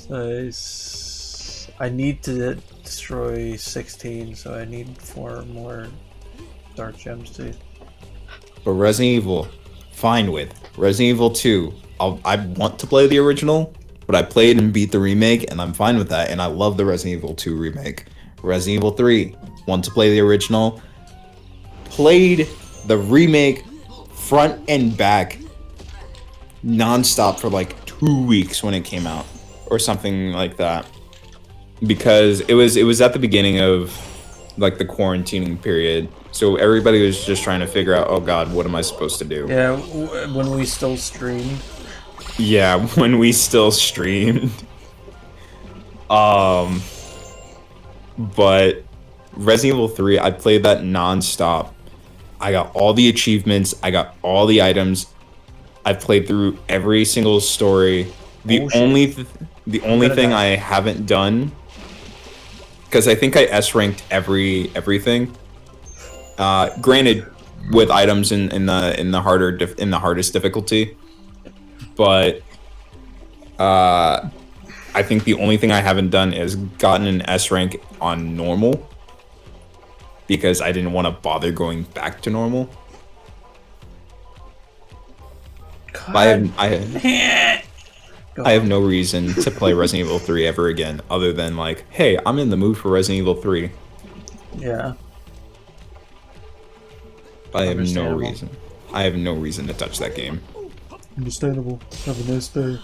I need to destroy 16, so I need 4 more dark gems too. But Resident Evil, fine with. Resident Evil 2, I want to play the original, but I played and beat the remake, and I'm fine with that, and I love the Resident Evil 2 remake. Resident Evil 3, want to play the original, played the remake front and back non-stop for like 2 weeks when it came out, or something like that. Because it was at the beginning of like the quarantining period, so everybody was just trying to figure out, oh god, what am I supposed to do? Yeah, when we still stream. Yeah, when we still streamed. But Resident Evil 3, I played that non-stop. I got all the achievements, I got all the items. I've played through every single story. The only thing I haven't done, because I think I S-ranked everything. Granted, with items in the hardest difficulty, but I think the only thing I haven't done is gotten an S rank on normal, because I didn't want to bother going back to normal. I have no reason to play Resident Evil 3 ever again, other than like, hey, I'm in the mood for Resident Evil 3. Yeah. I have no reason. I have no reason to touch that game. Understandable. Have a nice day.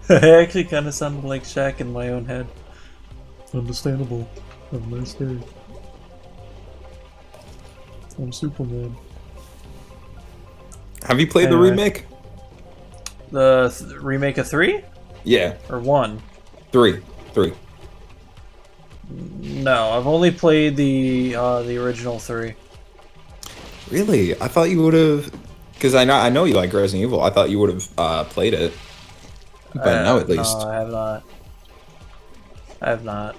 I actually kind of sounded like Shaq in my own head. Understandable. Have a nice day. I'm Superman. Have you played the remake? The remake of 3? Yeah. Or 1? 3. No, I've only played the original 3. Really? I thought you would have, because I know you like Resident Evil. I thought you would have played it. But now at least. No, I have not. I have not.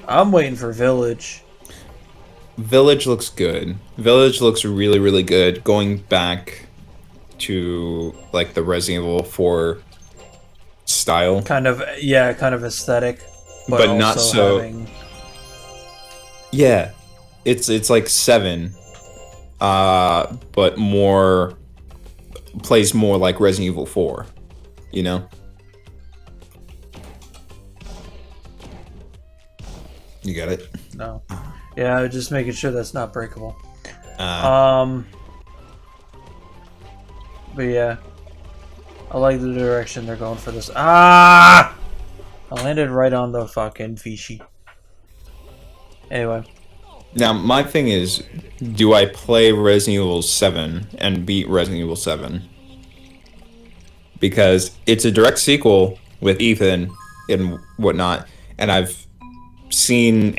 I'm waiting for Village. Village looks good. Village looks really, really good. Going back to like the Resident Evil 4 style. Kind of aesthetic. But not so. Yeah. It's like 7. But more plays more like Resident Evil 4, you know? You got it? No. Yeah, I was just making sure that's not breakable. But yeah. I like the direction they're going for this. Ah! I landed right on the fucking fishy. Anyway. Now, my thing is, do I play Resident Evil 7 and beat Resident Evil 7? Because it's a direct sequel with Ethan and whatnot, and I've seen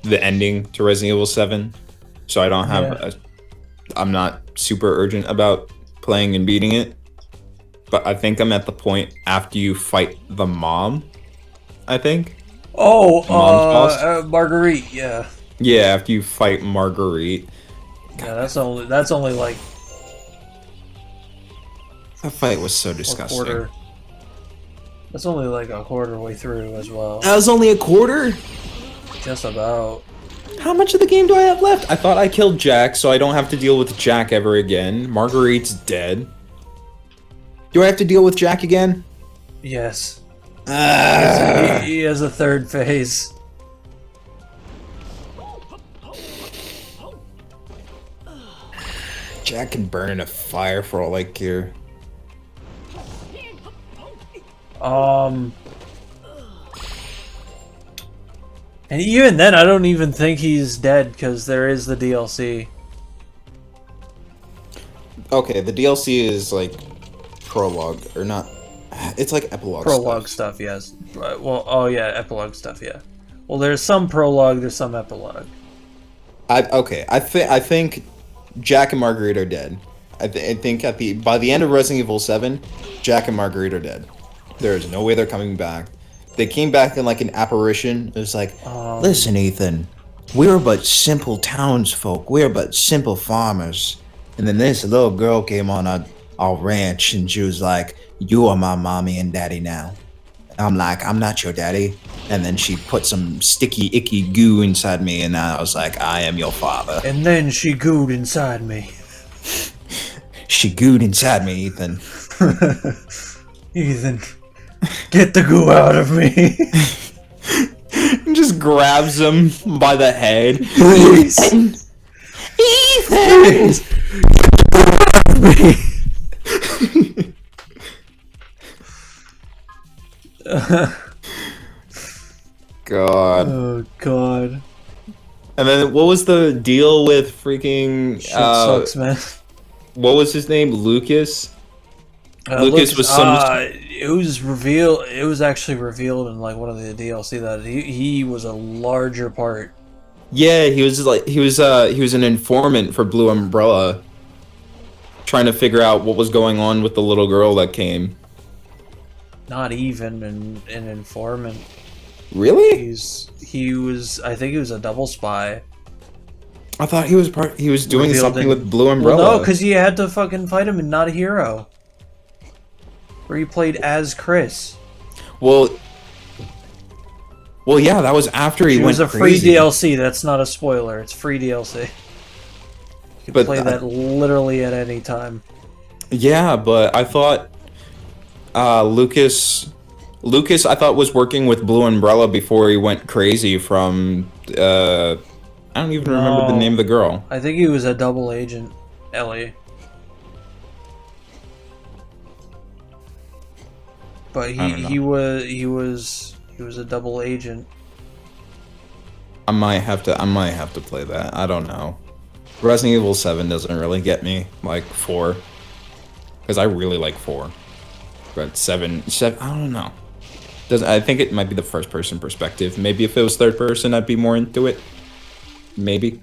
the ending to Resident Evil 7, so I don't have I'm not super urgent about playing and beating it. But I think I'm at the point after you fight the mom, I think. Oh, Marguerite, yeah. Yeah, after you fight Marguerite. Yeah, that's only like that fight was so disgusting. That's only like a quarter way through as well. That was only a quarter? Just about. How much of the game do I have left? I thought I killed Jack, so I don't have to deal with Jack ever again. Marguerite's dead. Do I have to deal with Jack again? Yes. He has a third phase. Jack can burn in a fire for all I care. And even then, I don't even think he's dead, because there is the DLC. Okay, the DLC is like prologue, or not. It's like epilogue prologue stuff, yes. Well, oh yeah, epilogue stuff, yeah. Well, there's some prologue, there's some epilogue. I think Jack and Marguerite are dead. I think by the end of Resident Evil 7, Jack and Marguerite are dead. There is no way they're coming back. They came back in like an apparition. It was like, listen, Ethan, we're but simple townsfolk. We're but simple farmers. And then this little girl came on all ranch, and she was like, "You are my mommy and daddy now." I'm like, "I'm not your daddy." And then she put some sticky, icky goo inside me, and I was like, "I am your father." And then she gooed inside me. She gooed inside me, Ethan. Ethan, get the goo out of me. Just grabs him by the head. Please. Ethan! Please. God. Oh god. And then what was the deal with freaking Shit sucks, man. what was his name? Lucas? Lucas was some it was revealed. It was actually revealed in like one of the DLC that he was a larger part. Yeah, he was an informant for Blue Umbrella, trying to figure out what was going on with the little girl that came. Not even an informant. Really? He was. I think he was a double spy. I thought he was doing Revealed something in- with Blue Umbrella. Well, no, because you had to fucking fight him in Not a Hero, where he played as Chris. Well, yeah, that was after he It went was a crazy. free DLC. That's not a spoiler. It's free DLC. You can But play that literally at any time. Yeah, but I thought Lucas I thought was working with Blue Umbrella before he went crazy from I don't even remember the name of the girl. I think he was a double agent, Ellie. But he was a double agent. I might have to play that. I don't know. Resident Evil 7 doesn't really get me like 4, because I really like 4. But 7 I don't know. I think it might be the first person perspective. Maybe if it was third person, I'd be more into it. Maybe.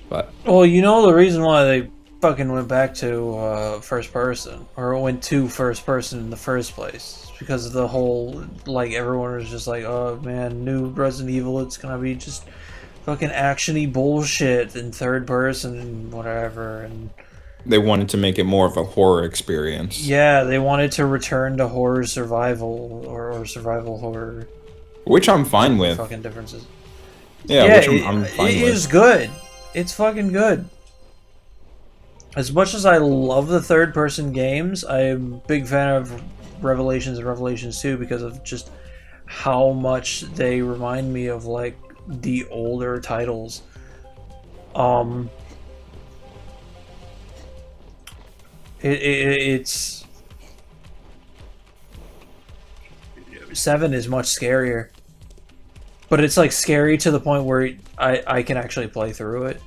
But Well, you know the reason why they fucking went back to first person, or went to first person in the first place, it's because of the whole, like, everyone was just like, oh man, new Resident Evil, it's gonna be just fucking actiony bullshit in third person and whatever, and they wanted to make it more of a horror experience. yeah, they wanted to return to horror survival, or survival horror. Which I'm fine with. Fucking differences. Yeah, which I'm fine with. It is good. It's fucking good. As much as I love the third-person games, I'm a big fan of Revelations and Revelations 2 because of just how much they remind me of, like, the older titles. It's 7 is much scarier. But it's like scary to the point where I can actually play through it.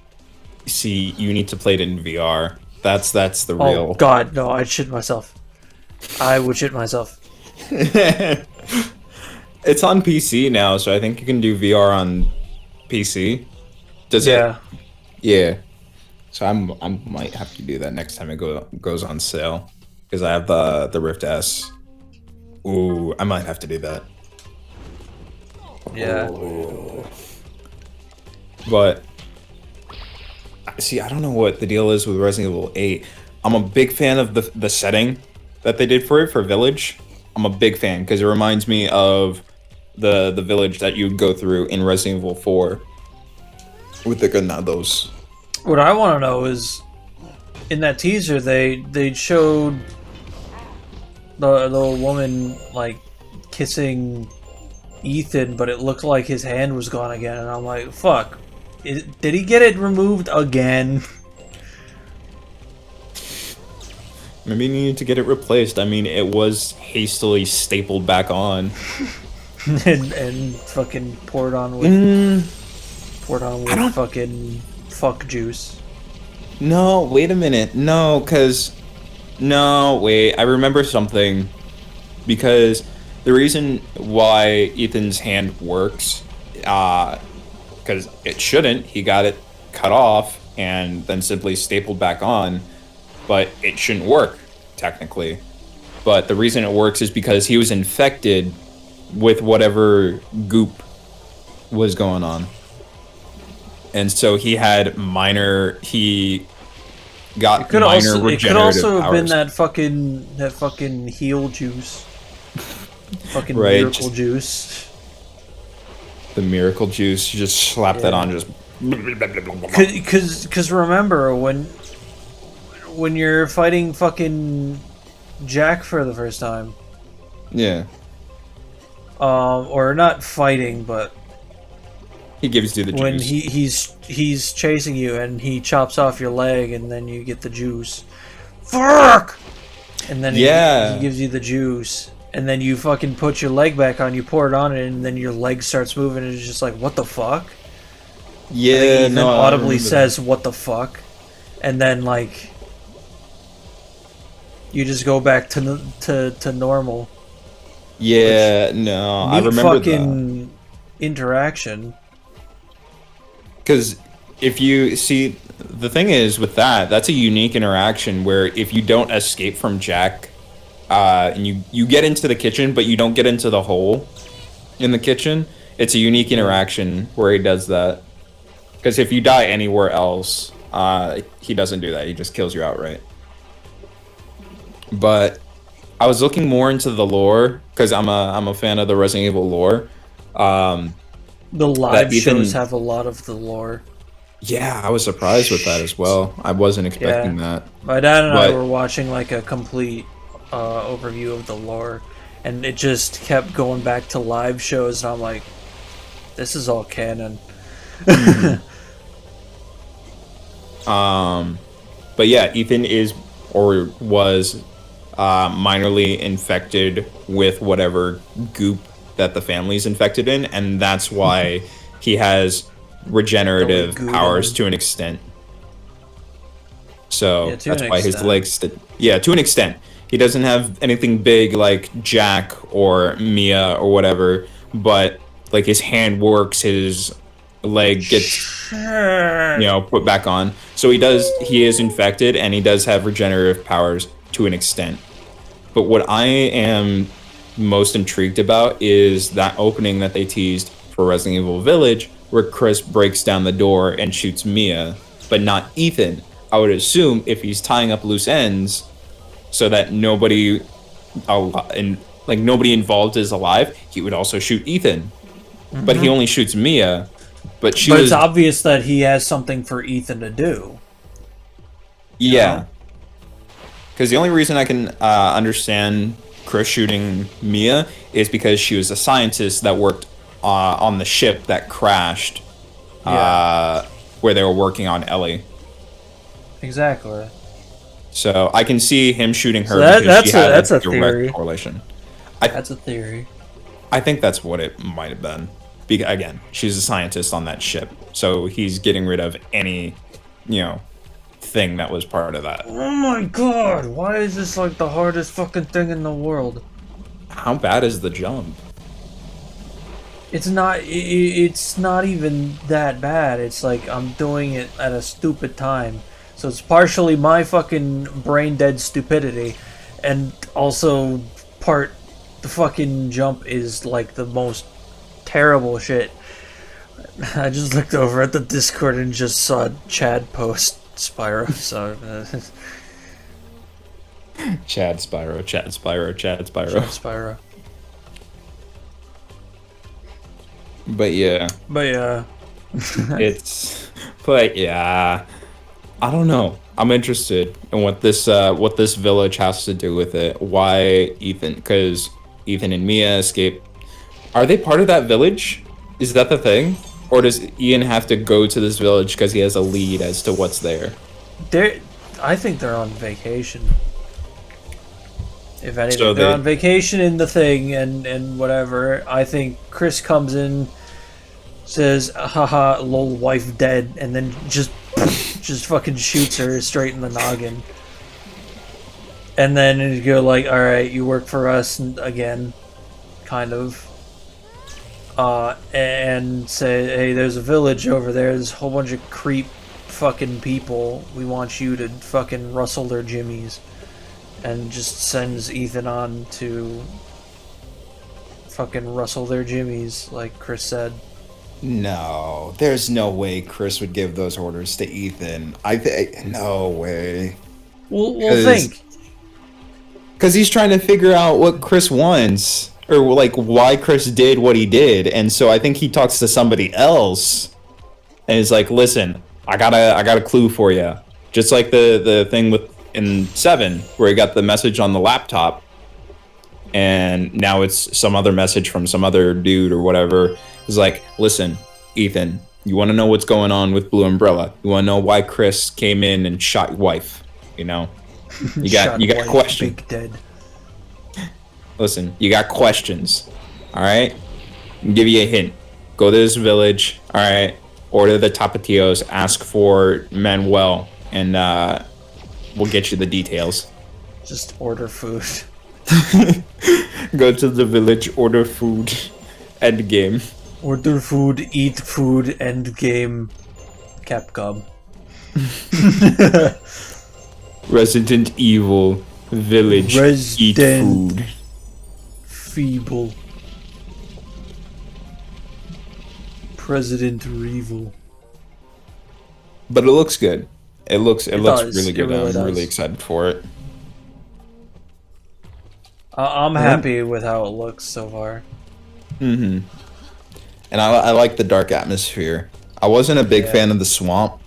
See, you need to play it in VR. That's the Oh real. god, no, I'd shit myself. I would shit myself. It's on PC now, so I think you can do VR on PC. Does it? Yeah. So I might have to do that next time it goes on sale, because I have the Rift S. Ooh, I might have to do that. Yeah. But see, I don't know what the deal is with Resident Evil 8. I'm a big fan of the setting that they did for it, for Village. I'm a big fan because it reminds me of the village that you'd go through in Resident Evil 4 with the Ganados. What I want to know is, in that teaser, they showed the woman, like, kissing Ethan, but it looked like his hand was gone again, and I'm like, fuck. Did he get it removed again? Maybe you need to get it replaced. I mean, it was hastily stapled back on. and fucking poured on with fucking fuck juice. No, wait a minute. No, wait. I remember something. Because the reason why Ethan's hand works, because it shouldn't. He got it cut off and then simply stapled back on, but it shouldn't work, technically. But the reason it works is because he was infected with whatever goop was going on. And so he had got minor it could regenerative also have been powers. that fucking heal juice, fucking Right, miracle just juice. the miracle juice. You just slap that on, Yeah, just. cause remember when you're fighting fucking Jack for the first time, Yeah, or not fighting, but he gives you the when juice. he's chasing you and he chops off your leg and then you get the juice. Fuck! And then he Yeah, gives you the juice. And then you fucking put your leg back on, you pour it on it, and then your leg starts moving, and it's just like, what the fuck? I think yeah, Ethan no, I audibly remember that. says, what the fuck? And then, like, you just go back to normal. Which, Yeah, no, I neat remember that. fucking interaction. Because if you see, the thing is with that, that's a unique interaction where if you don't escape from Jack, and you get into the kitchen, but you don't get into the hole in the kitchen, it's a unique Yeah. interaction where he does that. Because if you die anywhere else, he doesn't do that. He just kills you outright. But I was looking more into the lore because I'm a fan of the Resident Evil lore. Um, The that live shows Ethan, have a lot of the lore. yeah, I was surprised with that as well. I wasn't Yeah. expecting that. My dad and I But were watching like a complete overview of the lore, and it just kept going back to live shows, and I'm like, this is all canon. mhm. um, but yeah, Ethan is or was minorly infected with whatever goop that the family's infected in, and that's why he has Really regenerative good in powers him. to an extent. Yeah, So to an that's why his extent. legs, yeah, to an extent. He doesn't have anything big like Jack or Mia or whatever, but like his hand works, his leg gets, put back on. So he is infected and he does have regenerative powers to an extent. But what I am most intrigued about is that opening that they teased for Resident Evil Village, where Chris breaks down the door and shoots Mia, but not Ethan. I would assume if he's tying up loose ends so that nobody involved is alive, he would also shoot Ethan. But he Hmm. only shoots Mia. But she But it's was, obvious that he has something for Ethan to do. You know? yeah. Because the only reason I can understand Chris shooting Mia is because she was a scientist that worked on the ship that crashed, Yeah, uh, where they were working on Ellie. exactly. So I can see him shooting So her because she had a that's a direct theory. correlation. I That's a theory. I think that's what it might have been. Again, she's a scientist on that ship, so he's getting rid of any, you know, thing that was part of that. Oh my god, why is this like the hardest fucking thing in the world? How bad is the jump? It's not even that bad. It's like I'm doing it at a stupid time. So it's partially my fucking brain dead stupidity, and also part the fucking jump is like the most terrible shit. I just looked over at the Discord and just saw Chad post Spyro. So Chad Spyro, Chad Spyro, Chad Chad Spyro. Spyro. But yeah, But yeah, but yeah, I don't know. I'm interested in what this village has to do with it. Why Ethan? Because Ethan and Mia escape. Are they part of that village? Is that the thing? Or does Ian have to go to this village because he has a lead as to what's there? they're. I think they're on vacation. If So anything, they're on they, vacation in the thing and whatever. I think Chris comes in, says, "Haha, lol, wife dead," and then just fucking shoots her straight in the noggin. And then you go like, "All right, you work for us again," kind of. And say, "Hey, there's a village over there. There's a whole bunch of creep fucking people. We want you to fucking rustle their jimmies." And just sends Ethan on to fucking rustle their jimmies, like Chris said. No, there's no way Chris would give those orders to Ethan. No way. Well, Because think. he's trying to figure out what Chris wants, or like why Chris did what he did, and so I think he talks to somebody else, and he's like, "Listen, I got a clue for you." Just like the thing with in 7, where he got the message on the laptop, and now it's some other message from some other dude or whatever. He's like, "Listen, Ethan, you want to know what's going on with Blue Umbrella? You want to know why Chris came in and shot your wife? You know, you got Shot white, question. big dead. Listen, you got questions. All right, I'll give you a hint. Go to this village. All right, order the tapatios. Ask for Manuel, and we'll get you the details." Just order food. Go to the village, order food, end game. Order food, eat food, end game. Capcom. Resident Evil village, eat Resident food. Feeble. President Evil. But it looks good. It looks does. really good. It really I'm really does. excited for it. I'm happy with how it looks so far. Mm-hmm. And I like the dark atmosphere. I wasn't a big Yeah. fan of the swamp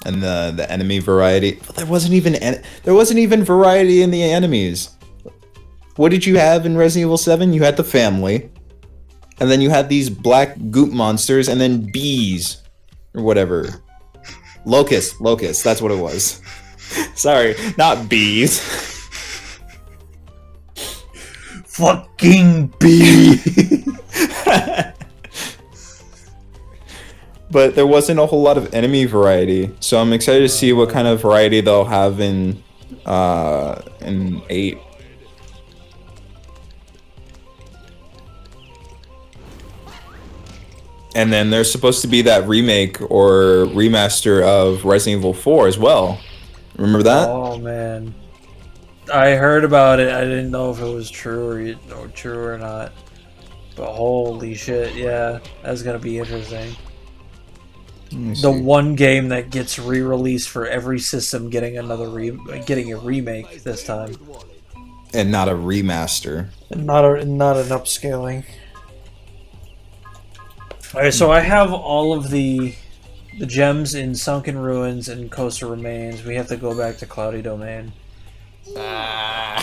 and the enemy variety. But there wasn't even variety in the enemies. What did you have in Resident Evil 7? You had the family, and then you had these black goop monsters, and then bees or whatever. Locusts. That's what it was. Sorry, not bees. Fucking bee! But there wasn't a whole lot of enemy variety, so I'm excited to see what kind of variety they'll have in 8. And then there's supposed to be that remake or remaster of Resident Evil 4 as well. Remember that? Oh man, I heard about it. I didn't know if it was true or true or not. But holy shit, yeah, that's gonna be interesting. The one game that gets re-released for every system getting getting a remake this time, And not a remaster. and not an upscaling. All right, so I have all of the gems in Sunken Ruins and Coastal Remains. We have to go back to Cloudy Domain. Ah.